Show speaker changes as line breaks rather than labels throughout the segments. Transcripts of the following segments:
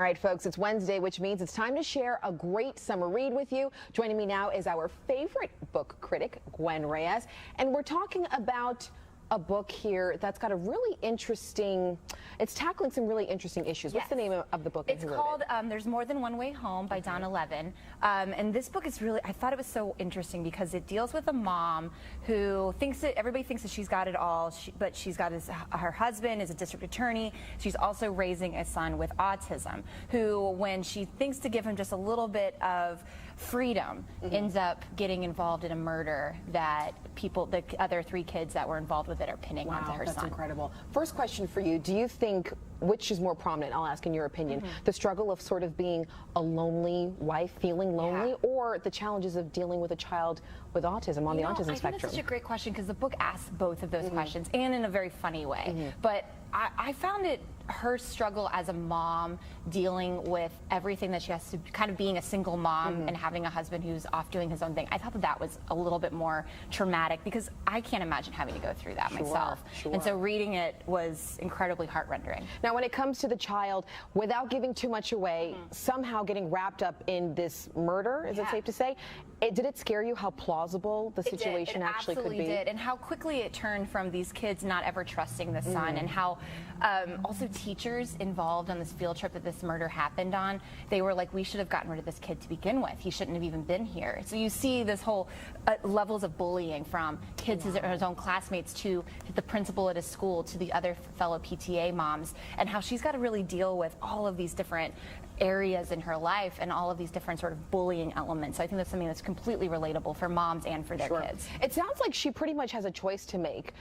All right, folks, it's Wednesday, which means it's time to share a great summer read with you. Joining me now is our favorite book critic, Gwen Reyes, and we're talking about a book here that's got a really interesting, it's tackling some really interesting issues. What's the name of the book?
It's called There's More Than One Way Home by Donna Levin. And this book is really, I thought it was so interesting because it deals with a mom who thinks that everybody thinks that she's got it all, but she's got her husband is a district attorney. She's also raising a son with autism who, when she thinks to give him just a little bit of freedom, ends up getting involved in a murder that the other three kids that were involved with it are pinning onto her son.
That's incredible. First question for you, do you think, which is more prominent, I'll ask in your opinion, the struggle of sort of being a lonely wife, feeling lonely, or the challenges of dealing with a child with autism on the autism spectrum?
I think that's such a great question because the book asks both of those questions and in a very funny way. But I found it her struggle as a mom dealing with everything that she has to, kind of being a single mom and having a husband who's off doing his own thing. I thought that was a little bit more traumatic because I can't imagine having to go through that myself. And so reading it was incredibly heart-rendering.
Now, when it comes to the child, without giving too much away, somehow getting wrapped up in this murder, is it safe to say? Did it scare you how plausible the situation actually could be?
It absolutely did, and how quickly it turned from these kids not ever trusting the son, and how also teachers involved on this field trip that this murder happened on, they were like, we should have gotten rid of this kid to begin with. He shouldn't have even been here. So you see this whole levels of bullying from kids, his own classmates, to the principal at his school, to the other fellow PTA moms, and how she's got to really deal with all of these different areas in her life and all of these different sort of bullying elements. So I think that's something that's completely relatable for moms and for their kids.
It sounds like she pretty much has a choice to make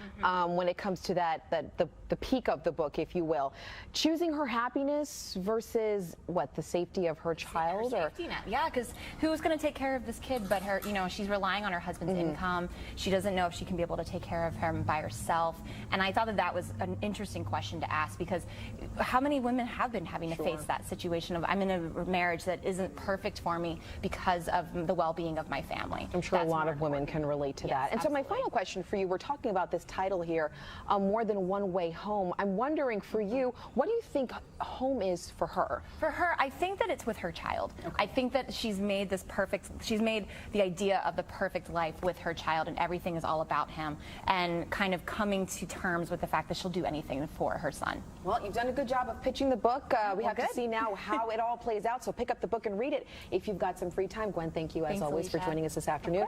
when it comes to the peak of the book, if you will. Choosing her happiness versus what, the safety of her child?
Her safety net. Yeah, because who's going to take care of this kid but her? You know, she's relying on her husband's income. She doesn't know if she can be able to take care of him by herself. And I thought that was an interesting question to ask, because how many women have been having to face that situation of, I'm in a marriage that isn't perfect for me because of the well-being of my family.
I'm sure a lot of women can relate to that. And so my final question for you, we're talking about this title here, More Than One Way Home. I'm wondering for you, what do you think home is for her?
For her, I think that it's with her child. I think that she's made she's made the idea of the perfect life with her child, and everything is all about him, and kind of coming to terms with the fact that she'll do anything for her son.
Well, you've done a good job of pitching the book. We have to see now how it all plays out, so pick up the book and read it if you've got some free time. Gwen, thank you as always for joining us this afternoon.